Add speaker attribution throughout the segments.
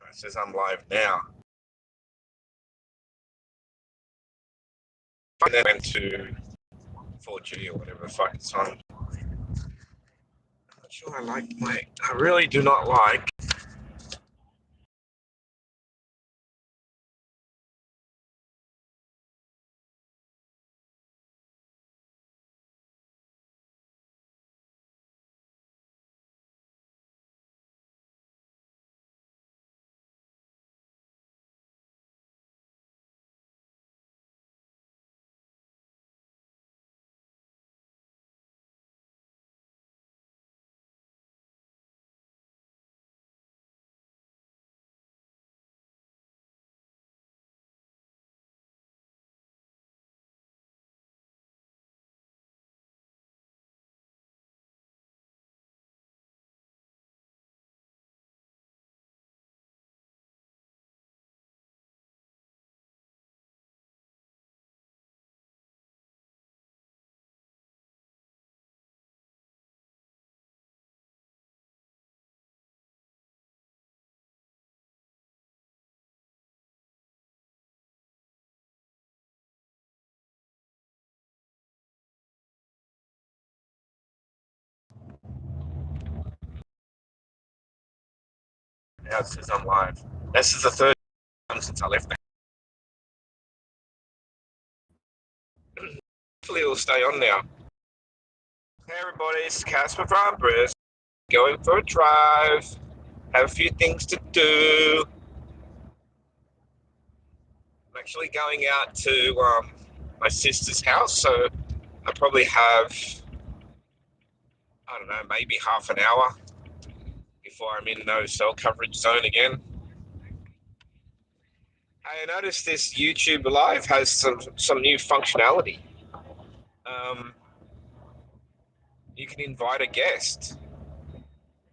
Speaker 1: It says I'm live now. And then went to 4G or whatever the fuck it's on. I'm not sure I really do not like. Now it says I'm live. This is the third time since I left. Hopefully it'll stay on now. Hey everybody, it's Casper from Brist. Going for a drive. Have a few things to do. I'm actually going out to my sister's house, so I probably have, I don't know, maybe half an hour before I'm in no cell coverage zone again. I noticed this YouTube Live has some new functionality. You can invite a guest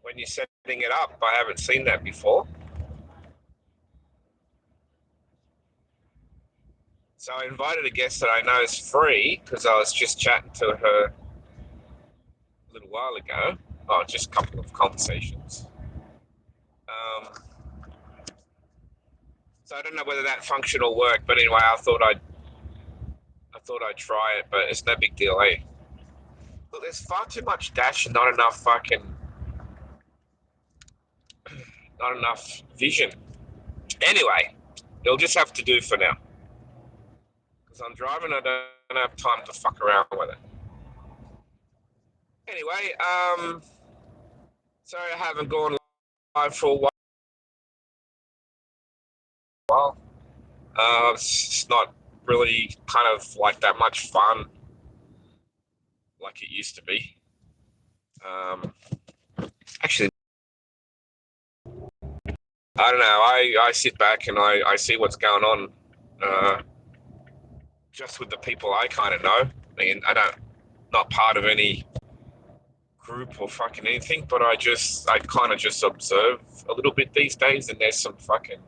Speaker 1: when you're setting it up. I haven't seen that before. So I invited a guest that I know is free because I was just chatting to her a little while ago. Oh, just a couple of conversations. So I don't know whether that function will work, but anyway, I thought I'd try it, but it's no big deal, eh? Look, there's far too much dash and not enough vision. Anyway, it'll just have to do for now. Because I'm driving, I don't have time to fuck around with it. Anyway, sorry I haven't gone live for a while. It's not really kind of like that much fun like it used to be. Actually, I don't know. I sit back and I see what's going on just with the people I kind of know. I mean, not part of any group or fucking anything, but I kind of just observe a little bit these days, and there's some fucking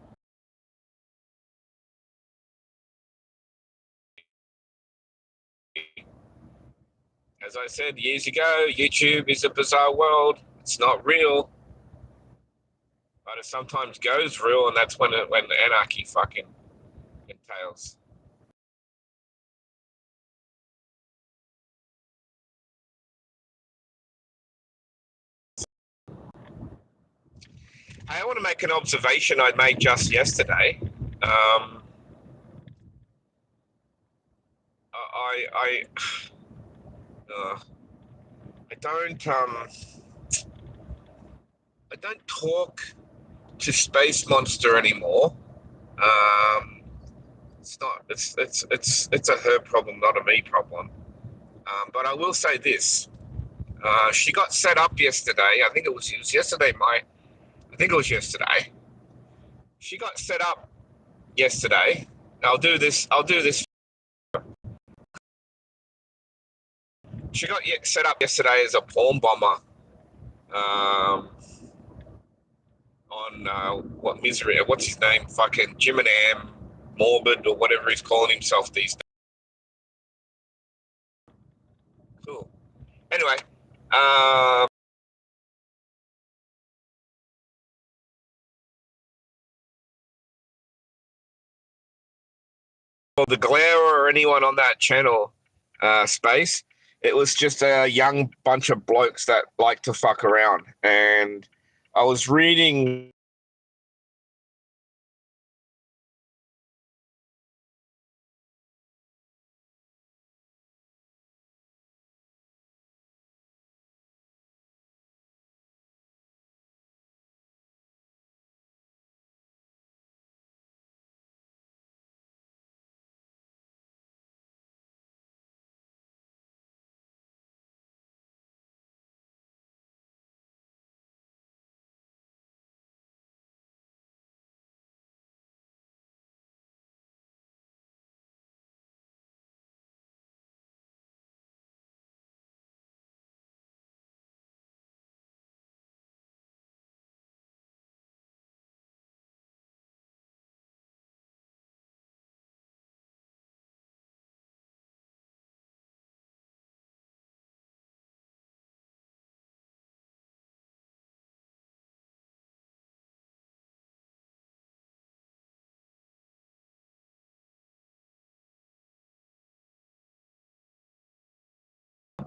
Speaker 1: as I said years ago, YouTube is a bizarre world. It's not real, but it sometimes goes real, and that's when the anarchy fucking entails. I want to make an observation I made just yesterday. I don't talk to Space Monster anymore. It's a her problem, not a me problem. But I will say this: she got set up yesterday. I think it was yesterday. I think it was yesterday. She got set up yesterday. I'll do this. She got set up yesterday as a porn bomber. On what misery? What's his name? Fucking Jim and Am, Morbid or whatever he's calling himself these days. Cool. Anyway, or the Glare or anyone on that channel space. It was just a young bunch of blokes that like to fuck around. And I was reading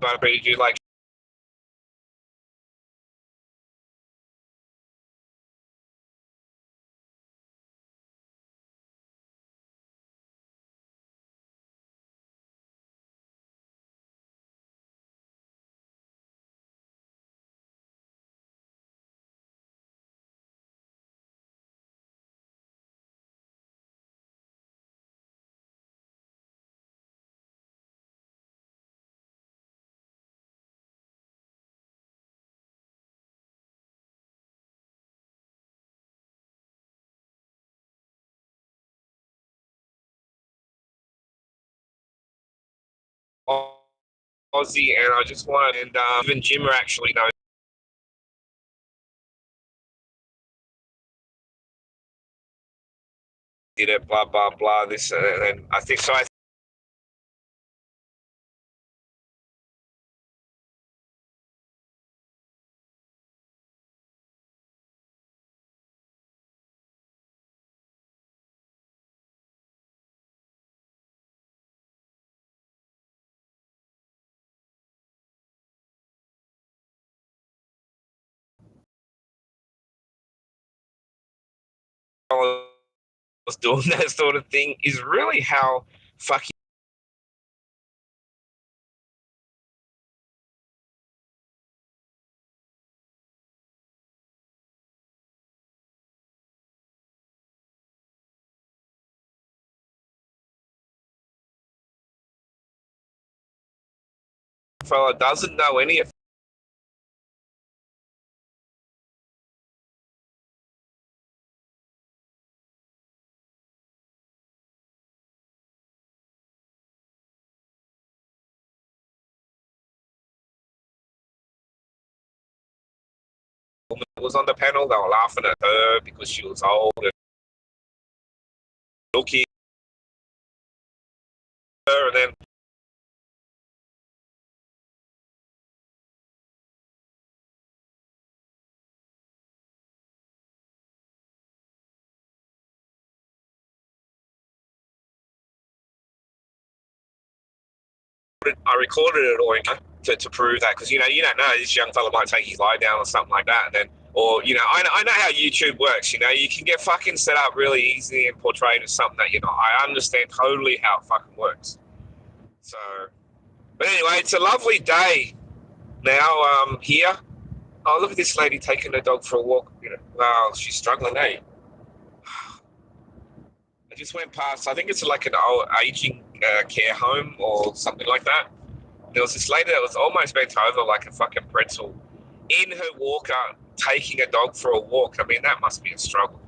Speaker 1: but you like Aussie, and I just wanted, and even Jimmer actually knows did it, blah blah blah. This and I think so. I was doing that sort of thing is really how fucking fella doesn't know any of it. Was on the panel. They were laughing at her because she was old and looking at her, and then I recorded it all to prove that because you don't know this young fella might take his lie down or something like that, and then or I know how YouTube works. You can get fucking set up really easy and portrayed as something that you're not. I understand totally how it fucking works. So, but anyway, it's a lovely day now here. Oh, look at this lady taking her dog for a walk. Wow, she's struggling, eh? I just went past. I think it's like an old aging care home or something like that. There was this lady that was almost bent over like a fucking pretzel in her walker, taking a dog for a walk. I mean, that must be a struggle.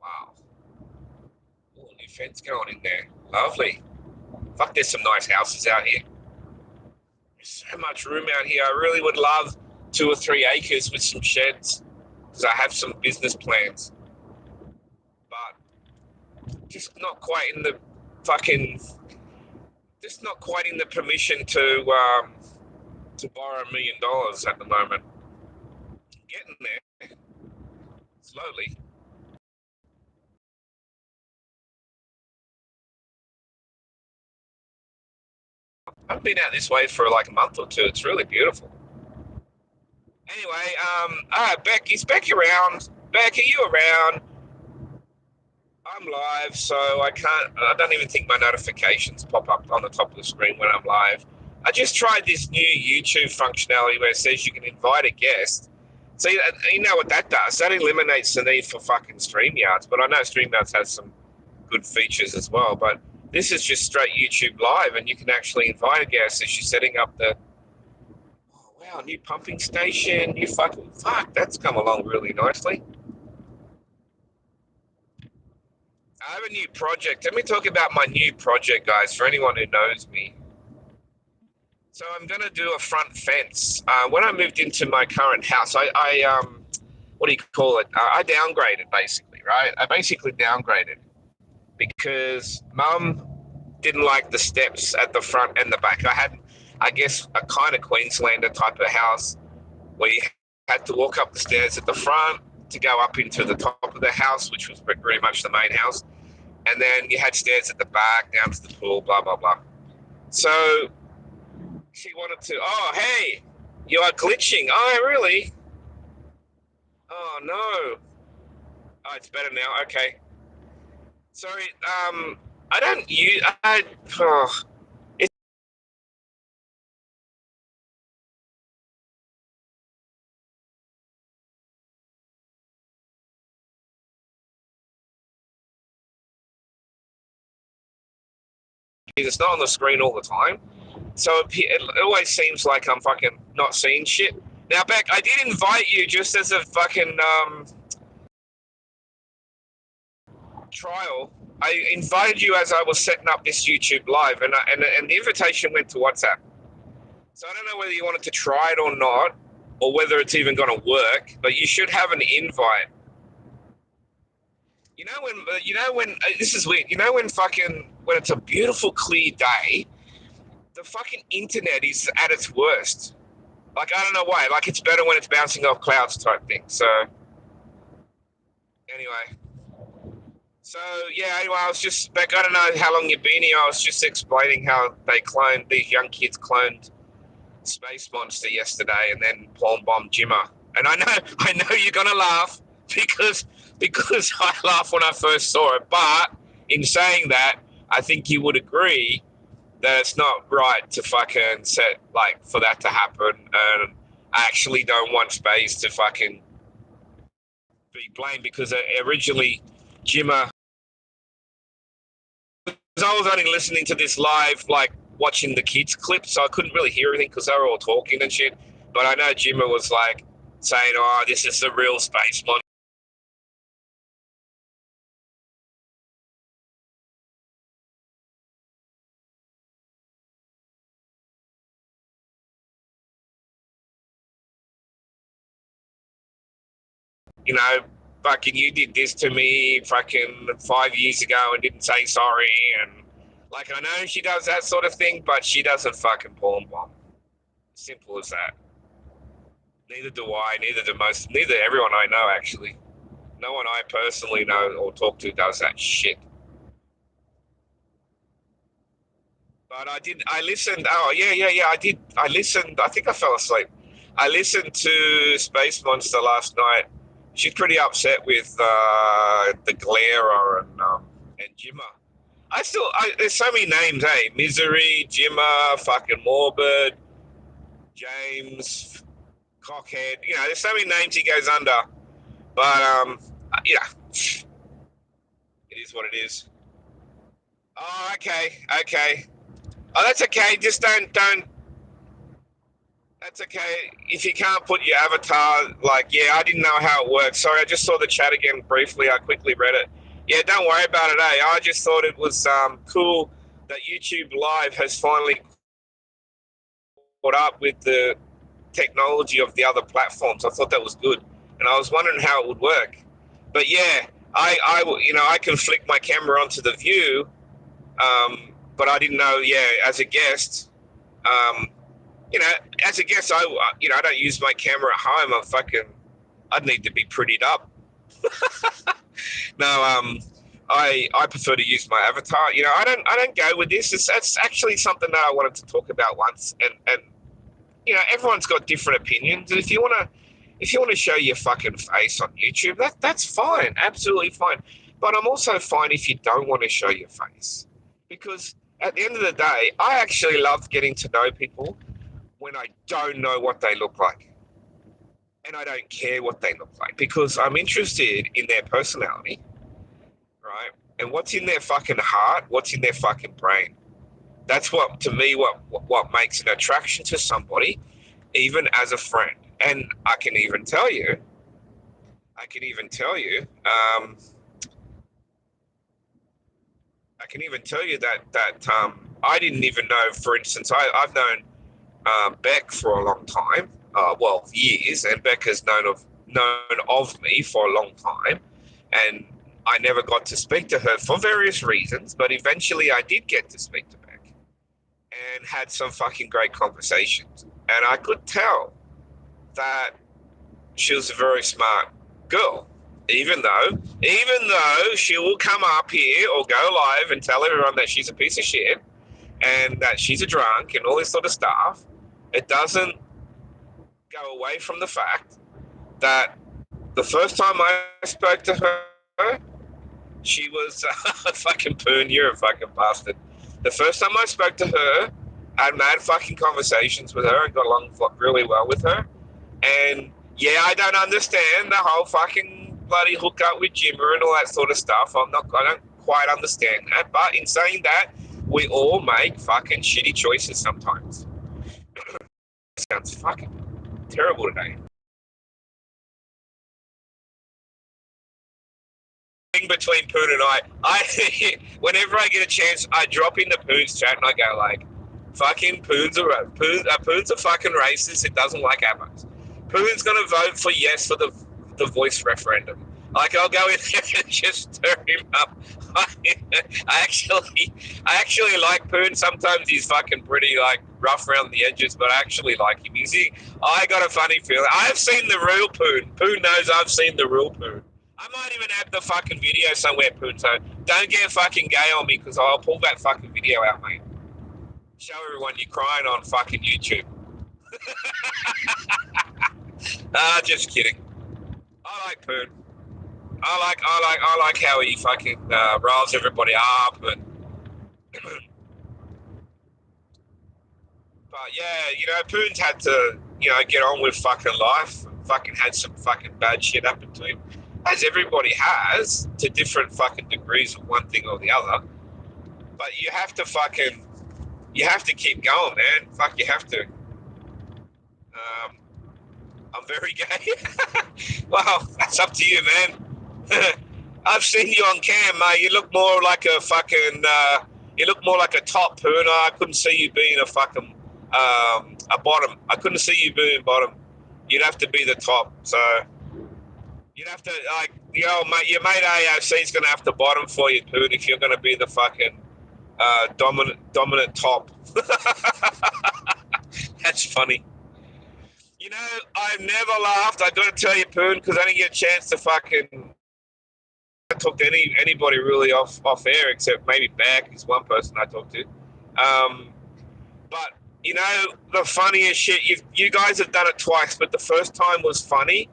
Speaker 1: Wow. Oh, new fence going in there. Lovely. Fuck, there's some nice houses out here. There's so much room out here. I really would love 2 or 3 acres with some sheds because I have some business plans. But just not quite in the fucking, just not quite in the permission to borrow $1 million at the moment. Getting there slowly. I've been out this way for like a month or two. It's really beautiful. Anyway, Beck, is Beck around? Beck, are you around? I'm live, so I don't even think my notifications pop up on the top of the screen when I'm live. I just tried this new YouTube functionality where it says you can invite a guest. So you know what that does? That eliminates the need for fucking StreamYards. But I know StreamYards has some good features as well. But this is just straight YouTube live, and you can actually invite a guest as you're setting up the. Oh wow, new pumping station. New fuck. That's come along really nicely. I have a new project. Let me talk about my new project, guys, for anyone who knows me. So I'm going to do a front fence. When I moved into my current house, I what do you call it? I downgraded, basically, right? I basically downgraded because Mum didn't like the steps at the front and the back. I had, I guess, a kind of Queenslander type of house where you had to walk up the stairs at the front to go up into the top of the house, which was pretty much the main house. And then you had stairs at the back, down to the pool, blah, blah, blah. So she wanted to, oh, hey, you are glitching. Oh, really? Oh, no. Oh, it's better now. Okay. Sorry. I don't use, it's not on the screen all the time. So it always seems like I'm fucking not seeing shit. Now, Beck, I did invite you just as a fucking trial. I invited you as I was setting up this YouTube live, and the invitation went to WhatsApp. So I don't know whether you wanted to try it or not, or whether it's even going to work. But you should have an invite. You know when this is weird. You know when it's a beautiful clear day, the fucking internet is at its worst. Like, I don't know why. Like, it's better when it's bouncing off clouds type thing. So anyway. So yeah, anyway, I was just back. I don't know how long you've been here. I was just explaining how these young kids cloned Space Monster yesterday, and then Plum Bomb Jimmer. And I know you're gonna laugh because I laughed when I first saw it. But in saying that, I think you would agree that it's not right to fucking for that to happen. And I actually don't want Space to fucking be blamed because originally Jimmer. I was only listening to this live, like watching the kids clips, so I couldn't really hear anything because they were all talking and shit. But I know Jimmer was like saying, "Oh, this is the real Space Monster." You know, fucking you did this to me fucking 5 years ago and didn't say sorry, and like I know she does that sort of thing, but she doesn't fucking porn bomb. Simple as that. Neither do I. Neither everyone I know actually. No one I personally know or talk to does that shit. But I listened. Oh, yeah. I did. I listened. I think I fell asleep. I listened to Space Monster last night. She's pretty upset with the Glare and Jimmer. There's so many names, hey? Misery, Jimmer, fucking Morbid, James, Cockhead. You know, there's so many names he goes under. But, yeah, it is what it is. Oh, okay. Oh, that's okay. Just don't. That's okay. If you can't put your avatar, I didn't know how it works. Sorry, I just saw the chat again briefly. I quickly read it. Yeah, don't worry about it, eh? I just thought it was cool that YouTube Live has finally caught up with the technology of the other platforms. I thought that was good, and I was wondering how it would work. But yeah, I can flick my camera onto the view, but I didn't know. Yeah, as a guest, as a guest, I don't use my camera at home. I'd need to be prettied up. No, I prefer to use my avatar. You know, I don't go with this. It's actually something that I wanted to talk about once, and you know, everyone's got different opinions, and if you want to show your fucking face on YouTube, that's fine, absolutely fine. But I'm also fine if you don't want to show your face, because at the end of the day, I actually love getting to know people when I don't know what they look like, and I don't care what they look like, because I'm interested in their personality, right? And what's in their fucking heart, what's in their fucking brain. That's what, to me, what makes an attraction to somebody, even as a friend. And I can even tell you, I didn't even know. For instance, I've known Beck for a long time, well, years, and Beck has known of me for a long time, and I never got to speak to her for various reasons, but eventually I did get to speak to Beck and had some fucking great conversations, and I could tell that she was a very smart girl. Even though she will come up here or go live and tell everyone that she's a piece of shit and that she's a drunk and all this sort of stuff, it doesn't go away from the fact that the first time I spoke to her, she was fucking Poon, you're a fucking bastard. The first time I spoke to her, I had mad fucking conversations with her and got along really well with her. And yeah, I don't understand the whole fucking bloody hookup with Jimmer and all that sort of stuff. I don't quite understand that. But in saying that, we all make fucking shitty choices sometimes. Sounds fucking terrible today. Between Poon and I whenever I get a chance, I drop into Poon's chat and I go like, fucking Poon's a fucking racist. It doesn't like Abbots. Poon's gonna vote for yes for the voice referendum. Like, I'll go in there and just stir him up. I actually like Poon. Sometimes he's fucking pretty like rough around the edges, but I actually like him. I got a funny feeling. I've seen the real Poon. Poon knows I've seen the real Poon. I might even have the fucking video somewhere, Poon, so don't get fucking gay on me, because I'll pull that fucking video out, mate. Show everyone you're crying on fucking YouTube. Just kidding. I like Poon. I like how he fucking riles everybody up, and but yeah, you know, Poon's had to, you know, get on with fucking life. Fucking had some fucking bad shit happen to him, as everybody has, to different fucking degrees of one thing or the other. But you have to keep going, man. Fuck, you have to. I'm very gay. Well, that's up to you, man. I've seen you on cam, mate. You look more like a fucking. You look more like a top Poon. I couldn't see you being a fucking a bottom. I couldn't see you being bottom. You'd have to be the top. So you'd have to, like, you know, mate, your mate AOC is going to have to bottom for you, Poon, if you're going to be the fucking dominant top. That's funny. You know, I've never laughed. I got to tell you, Poon, because I didn't get a chance to fucking talk to anybody really off air, except maybe Beck is one person I talked to. But you know, the funniest shit. You guys have done it twice, but the first time was funny.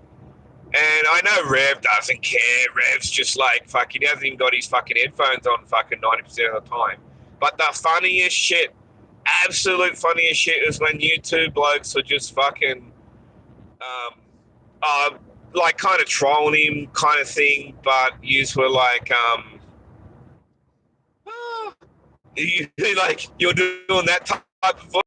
Speaker 1: And I know Rev doesn't care. Rev's just like fucking. He hasn't even got his fucking headphones on fucking 90% of the time. But the funniest shit, absolute funniest shit, is when you two blokes were just fucking, like kind of trolling him, kind of thing. But yous were like, you're doing that type of voice.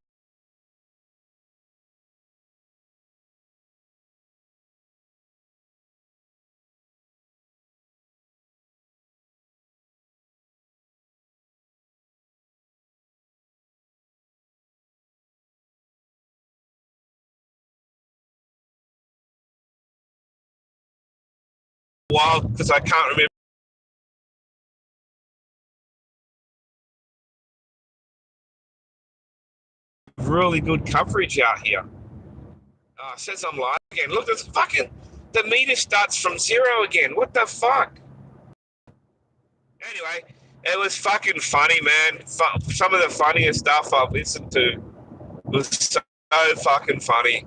Speaker 1: While, because I can't remember. Really good coverage out here. Says I'm live again. Look, this fucking, the meter starts from zero again. What the fuck? Anyway, it was fucking funny, man. Some of the funniest stuff I've listened to was so fucking funny.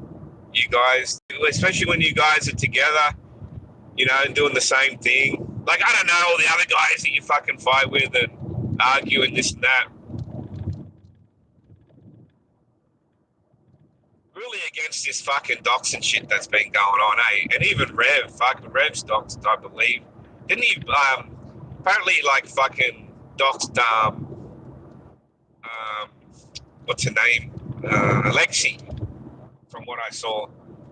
Speaker 1: You guys, especially when you guys are together, you know, and doing the same thing. Like, I don't know, all the other guys that you fucking fight with and argue and this and that. Really against this fucking doxing shit that's been going on, eh? And even Rev's doxed, I believe. Didn't he, apparently, like, fucking doxed, what's her name? Alexi, from what I saw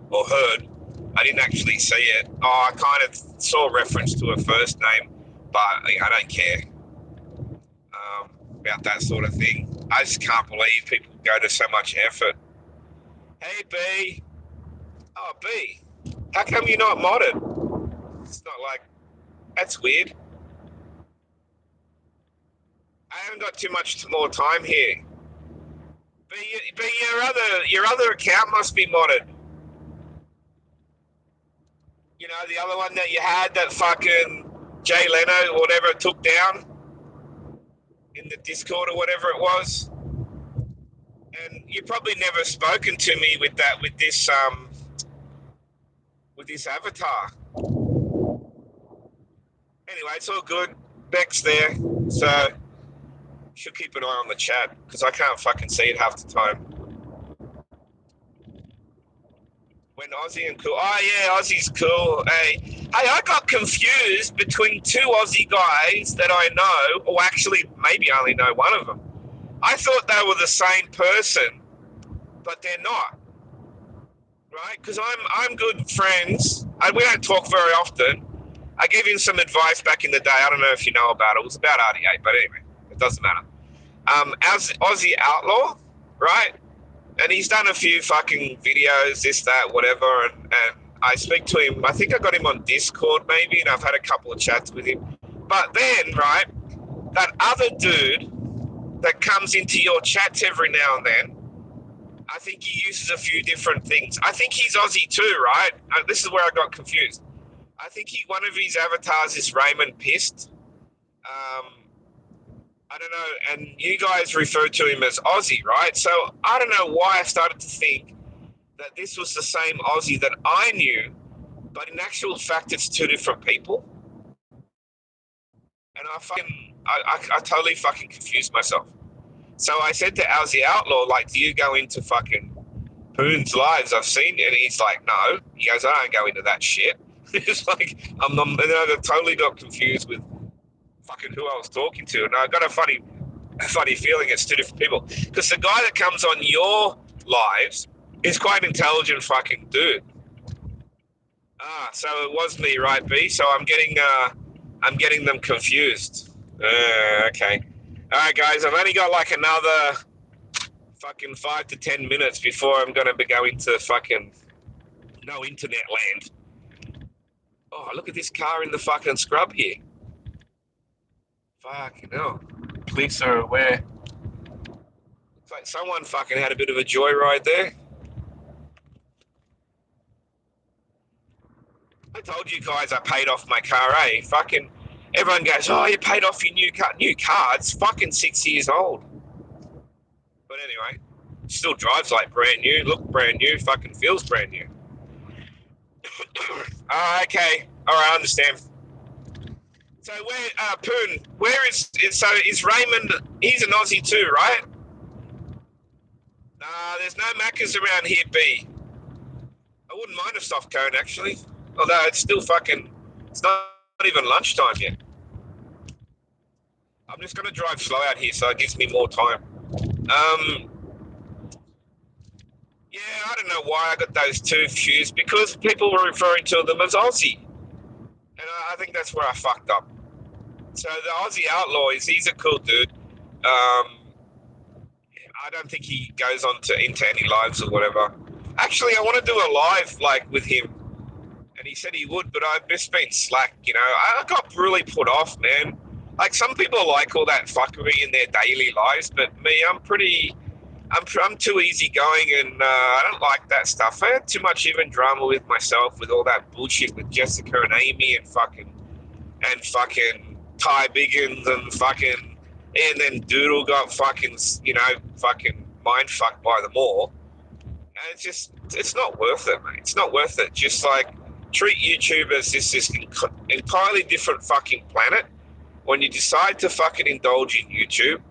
Speaker 1: or heard. I didn't actually see it. Oh, I kind of saw a reference to her first name, but I don't care about that sort of thing. I just can't believe people go to so much effort. Hey, B. Oh, B. How come you're not modded? It's not like... That's weird. I haven't got too much more time here. But your other account must be modded. You know, the other one that you had that fucking Jay Leno or whatever took down in the Discord or whatever it was. And you've probably never spoken to me with this avatar. Anyway, it's all good. Beck's there, so should keep an eye on the chat because I can't fucking see it half the time. When Aussie and cool. Oh yeah, Aussie's cool. Hey, I got confused between two Aussie guys that I know, or actually maybe I only know one of them. I thought they were the same person, but they're not. Right? Because I'm good friends. We don't talk very often. I gave him some advice back in the day. I don't know if you know about it. It was about RD8, but anyway, it doesn't matter. As Aussie Outlaw, right? And he's done a few fucking videos, this, that, whatever, and I speak to him. I think I got him on Discord maybe, and I've had a couple of chats with him. But then, right, that other dude that comes into your chats every now and then, I think he uses a few different things. I think he's Aussie too, right? This is where I got confused. I think one of his avatars is Raymond Pissed. I don't know, and you guys refer to him as Aussie, right? So I don't know why I started to think that this was the same Aussie that I knew, but in actual fact, it's two different people. And I totally fucking confused myself. So I said to Aussie Outlaw, like, do you go into fucking Poon's lives? I've seen it. And he's like, no. He goes, I don't go into that shit. It's like, and I totally got confused with fucking who I was talking to, and I got a funny feeling it's two different people. Because the guy that comes on your lives is quite an intelligent fucking dude. So it was me, right, B? So I'm getting them confused. Okay. All right, guys. I've only got like another fucking 5 to 10 minutes before I'm gonna be going to fucking no internet land. Oh, look at this car in the fucking scrub here. Fucking hell. Police are aware. Looks like someone fucking had a bit of a joyride there. I told you guys I paid off my car, eh? Fucking everyone goes, oh, you paid off your new car. New car? It's fucking 6 years old. But anyway, still drives like brand new. Look brand new. Fucking feels brand new. Okay. All right, I understand. So Poon, is Raymond, he's an Aussie too, right? Nah, there's no Maccas around here, B. I wouldn't mind a soft cone, actually. Although it's still it's not even lunchtime yet. I'm just going to drive slow out here so it gives me more time. Yeah, I don't know why I got those two confused, because people were referring to them as Aussie. And I think that's where I fucked up. So the Aussie Outlaw he's a cool dude. I don't think he goes on into any lives or whatever. Actually, I want to do a live like with him, and he said he would, but I've just been slack. You know, I got really put off, man. Like some people like all that fuckery in their daily lives, but me, I'm too easygoing, and I don't like that stuff. I had too much even drama with myself with all that bullshit with Jessica and Amy and fucking Ty Biggins and fucking, and then Doodle got fucking, fucking mind fucked by them all. And it's not worth it, mate. It's not worth it. Just like treat YouTube as this entirely different fucking planet. When you decide to fucking indulge in YouTube,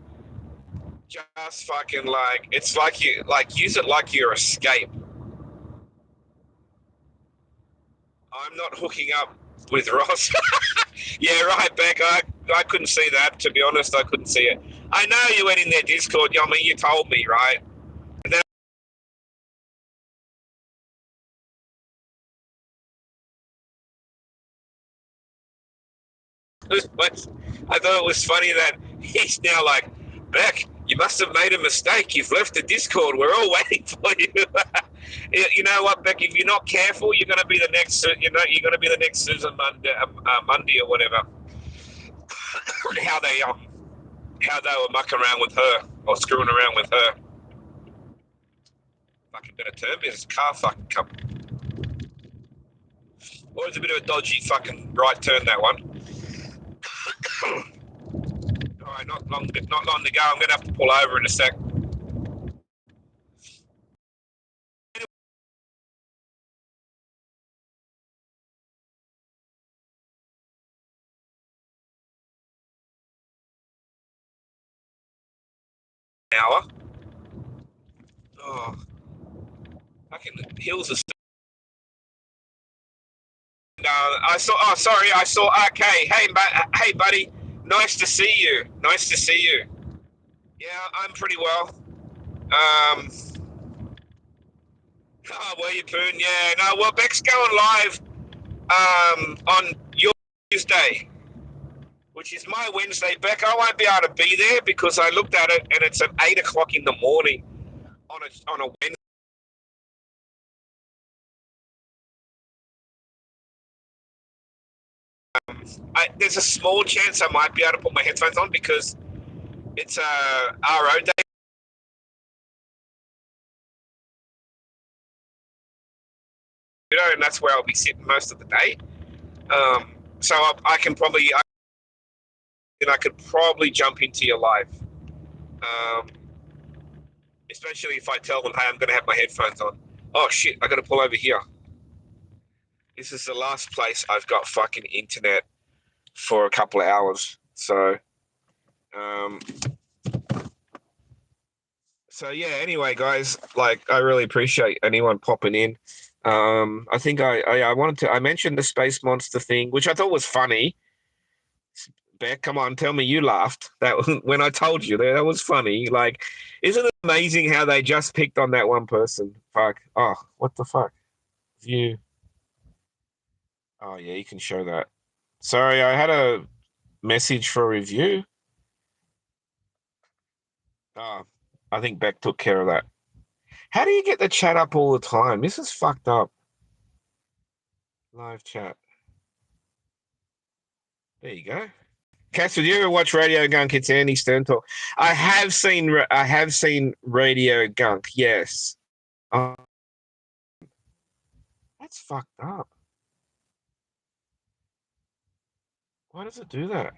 Speaker 1: just fucking like, it's like use it like your escape. I'm not hooking up with Ross. Yeah, right, Beck. I couldn't see that. To be honest, I couldn't see it. I know you went in their Discord. I mean, you told me, right? And then I thought it was funny that he's now like, Beck, you must have made a mistake. You've left the Discord. We're all waiting for you. You know what, Beck? If you're not careful, you're going to be the next. You're going to be the next Susan Mundy or whatever. How they were mucking around with her or screwing around with her. Fucking better turn business, car fucking company. Or it's a bit of a dodgy fucking right turn, that one. All right, not long to go. I'm going to have to pull over in a sec. Hour. Oh, fucking hills are. I saw. Oh, sorry. I saw RK. Hey, buddy. Nice to see you. Yeah, I'm pretty well. Oh, were you, Poon? Yeah. No. Well, Beck's going live. On your Tuesday, which is my Wednesday. Beck, I won't be able to be there because I looked at it and it's at 8:00 in the morning on a Wednesday. There's a small chance I might be able to put my headphones on because it's a RO day, and that's where I'll be sitting most of the day. So I could probably jump into your live, especially if I tell them, hey, I'm going to have my headphones on. Oh shit, I got to pull over here. This is the last place I've got fucking internet for a couple of hours. So yeah, anyway, guys, like I really appreciate anyone popping in. I think I mentioned the Space Monster thing, which I thought was funny. Beck, come on, tell me you laughed that when I told you that was funny. Like, isn't it amazing how they just picked on that one person? Fuck. Oh, what the fuck? View. Oh yeah, you can show that. Sorry, I had a message for a review. Oh, I think Beck took care of that. How do you get the chat up all the time? This is fucked up. Live chat. There you go. Casper, do you ever watch Radio Gunk? It's Andy Stern talk. I have seen Radio Gunk. Yes. That's fucked up. Why does it do that?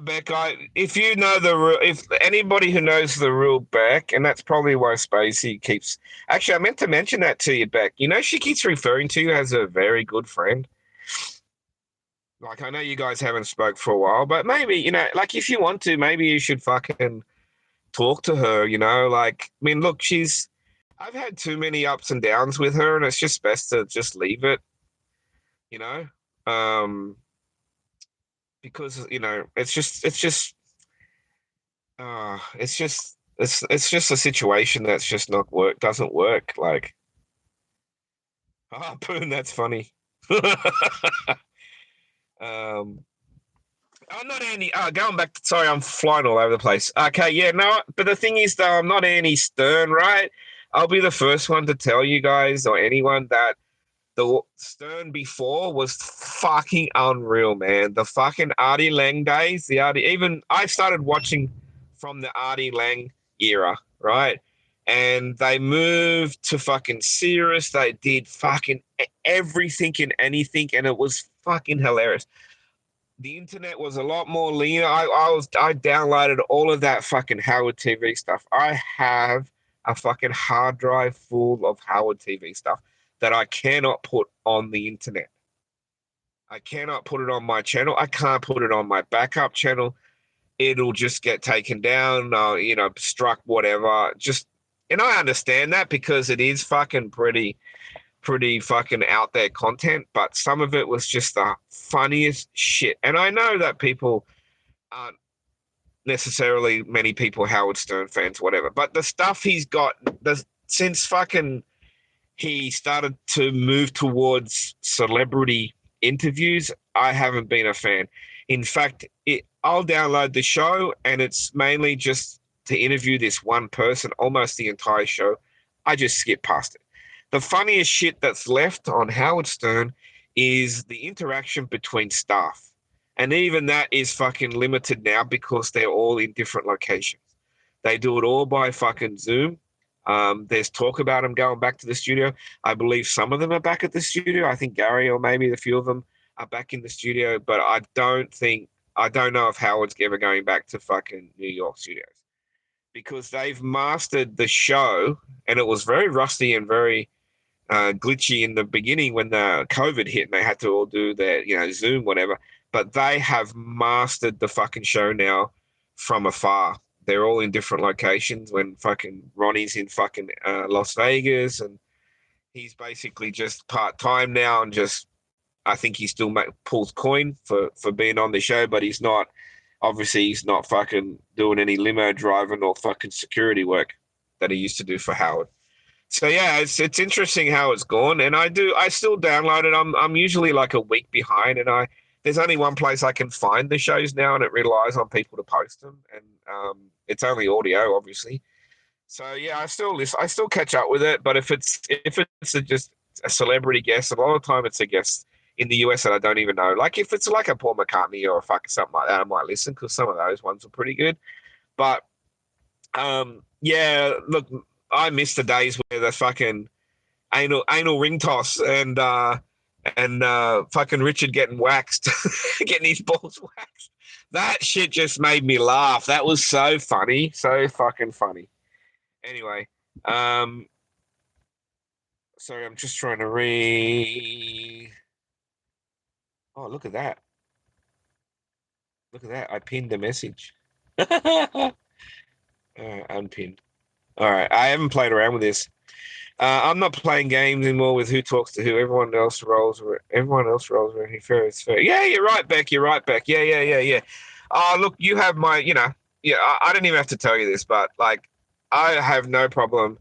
Speaker 1: Beck, if you know the rule, if anybody who knows the rule, Beck, and that's probably why Spacey keeps. Actually, I meant to mention that to you, Beck. You know, she keeps referring to you as a very good friend. Like, I know you guys haven't spoke for a while, but maybe, you know, like if you want to, maybe you should fucking talk to her, you know? Like, I mean, look, I've had too many ups and downs with her, and it's just best to just leave it, you know? Because, you know, it's just a situation that's just doesn't work. Like, boom, that's funny. I'm not Andy. Going back. Sorry, I'm flying all over the place. Okay, yeah, no, but the thing is, though, I'm not Andy Stern, right? I'll be the first one to tell you guys or anyone that the Stern before was fucking unreal, man. The fucking Artie Lang days, even I started watching from the Artie Lang era, right? and they moved to fucking Cirrus. They did fucking everything and anything, and it was fucking hilarious. The internet was a lot more leaner. I downloaded all of that fucking Howard TV stuff. I have a fucking hard drive full of Howard TV stuff that I cannot put on the internet. I cannot put it on my channel. I can't put it on my backup channel. It'll just get taken down, struck, whatever. Just, and I understand that because it is fucking pretty fucking out there content, but some of it was just the funniest shit. And I know that people aren't necessarily many people Howard Stern fans, whatever, but the stuff he's got since fucking he started to move towards celebrity interviews, I haven't been a fan. In fact, I'll download the show and it's mainly just to interview this one person almost the entire show. I just skip past it. The funniest shit that's left on Howard Stern is the interaction between staff. And even that is fucking limited now because they're all in different locations. They do it all by fucking Zoom. There's talk about them going back to the studio. I believe some of them are back at the studio. I think Gary or maybe a few of them are back in the studio, but I don't know if Howard's ever going back to fucking New York studios because they've mastered the show, and it was very rusty and very glitchy in the beginning when the COVID hit and they had to all do their, Zoom, whatever. But they have mastered the fucking show now from afar. They're all in different locations. When fucking Ronnie's in fucking Las Vegas, and he's basically just part time now, and just I think he still pulls coin for being on the show, but he's not. Obviously, he's not fucking doing any limo driving or fucking security work that he used to do for Howard. So yeah, it's interesting how it's gone, and I still download it. I'm usually like a week behind, and there's only one place I can find the shows now, and it relies on people to post them, and it's only audio, obviously. So yeah, I still catch up with it, but if it's just a celebrity guest, a lot of time it's a guest in the US that I don't even know. Like if it's like a Paul McCartney or a fucking something like that, I might listen because some of those ones are pretty good. But yeah, look, I miss the days where the fucking anal ring toss and fucking Richard getting waxed, getting his balls waxed. That shit just made me laugh. That was so funny, so fucking funny. Anyway, sorry, I'm just trying to read. Oh, look at that! Look at that! I pinned a message. Unpinned. All right, I haven't played around with this. I'm not playing games anymore with who talks to who. Everyone else rolls. Everyone else rolls around here. Fair is fair. Yeah, you're right, Beck. You're right, Beck. Yeah. Look, you have my. Yeah. I didn't even have to tell you this, but like, I have no problem.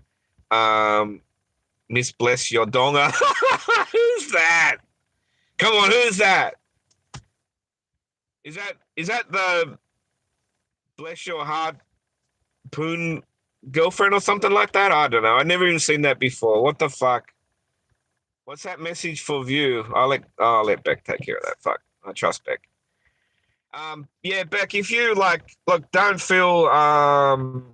Speaker 1: Miss Bless Your Donga. Who's that? Come on, who's that? Is that the Bless Your Heart Poon girlfriend or something like that? I don't know. I've never even seen that before. What the fuck? What's that message for view? I'll let Beck take care of that. Fuck. I trust Beck. Yeah, Beck, if you like, look, don't feel well,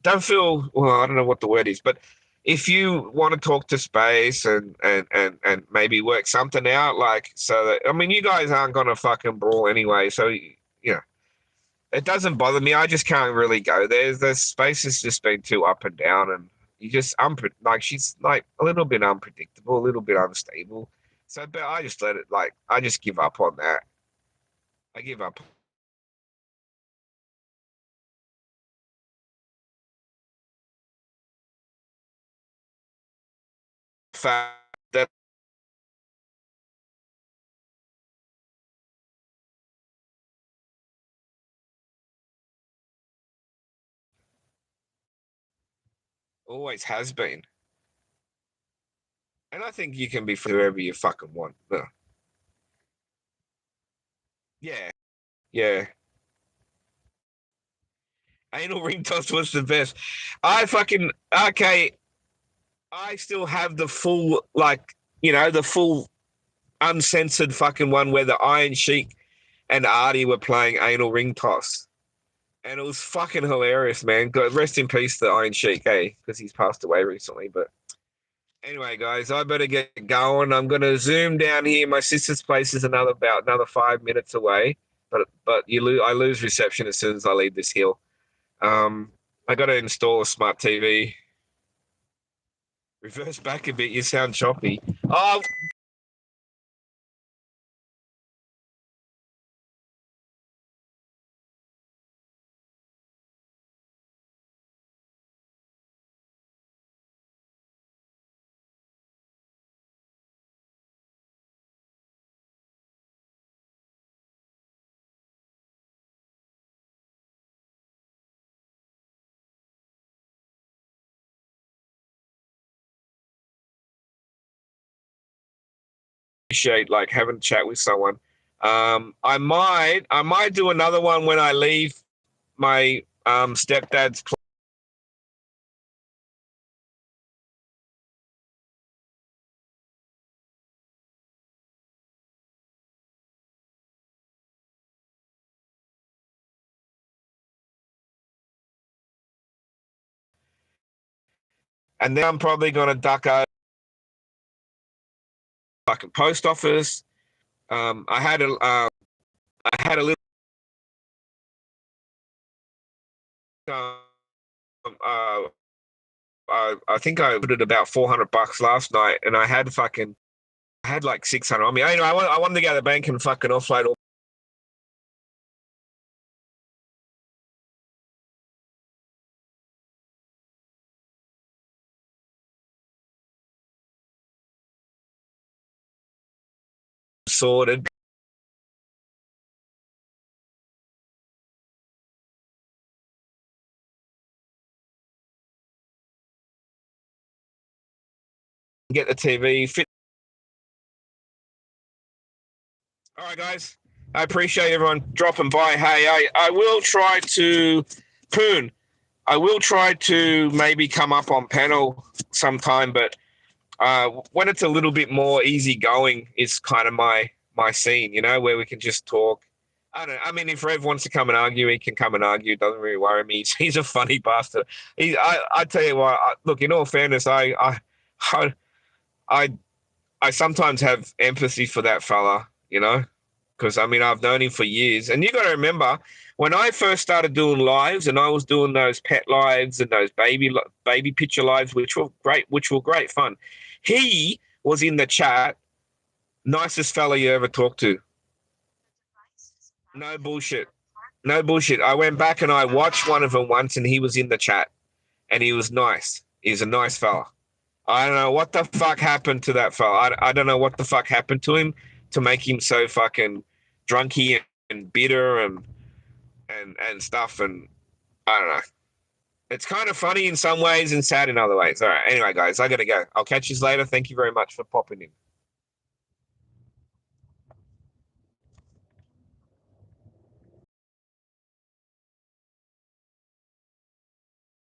Speaker 1: I don't know what the word is, but if you want to talk to Space and maybe work something out, like, so that, I mean, you guys aren't gonna fucking brawl anyway, so it doesn't bother me. I just can't really go there. The Space has just been too up and down, and you just like, she's like a little bit unpredictable, a little bit unstable. So, but I just let it, like, I just give up on that. I give up. Fact that always has been. And I think you can be whoever you fucking want. Yeah, yeah. Anal ring toss was the best. I fucking okay. I still have the full, like, the full uncensored fucking one where the Iron Sheik and Artie were playing anal ring toss, And it was fucking hilarious, man. God, rest in peace to Iron Sheik, hey, because he's passed away recently. But anyway, guys, I better get going. I'm gonna zoom down here. My sister's place is about another 5 minutes away, but I lose reception as soon as I leave this hill. Um, I got to install a smart TV. Reverse back a bit. You sound choppy. Oh, appreciate like having a chat with someone. I might do another one when I leave my stepdad's place. And then I'm probably gonna duck out fucking post office. I had a little. Um, uh, I think I put it about $400 last night, and I had like 600 on me. Anyway, I wanted to go to the bank and fucking offload all sorted. Get the TV fit. All right, guys. I appreciate everyone dropping by. Hey, I will try to Poon. I will try to maybe come up on panel sometime, but when it's a little bit more easygoing is kind of my scene, where we can just talk. I don't know. I mean, if Rev wants to come and argue, he can come and argue. It doesn't really worry me. He's a funny bastard. I tell you what. Look, in all fairness, I, I, I sometimes have empathy for that fella. Because I mean, I've known him for years, and you got to remember when I first started doing lives, and I was doing those pet lives and those baby picture lives, which were great fun. He was in the chat, nicest fella you ever talked to. No bullshit. No bullshit. I went back and I watched one of them once, and he was in the chat, and he was nice. He's a nice fella. I don't know what the fuck happened to that fella. I don't know what the fuck happened to him to make him so fucking drunky and bitter and stuff. And I don't know. It's kind of funny in some ways and sad in other ways. All right. Anyway, guys, I got to go. I'll catch you later. Thank you very much for popping in.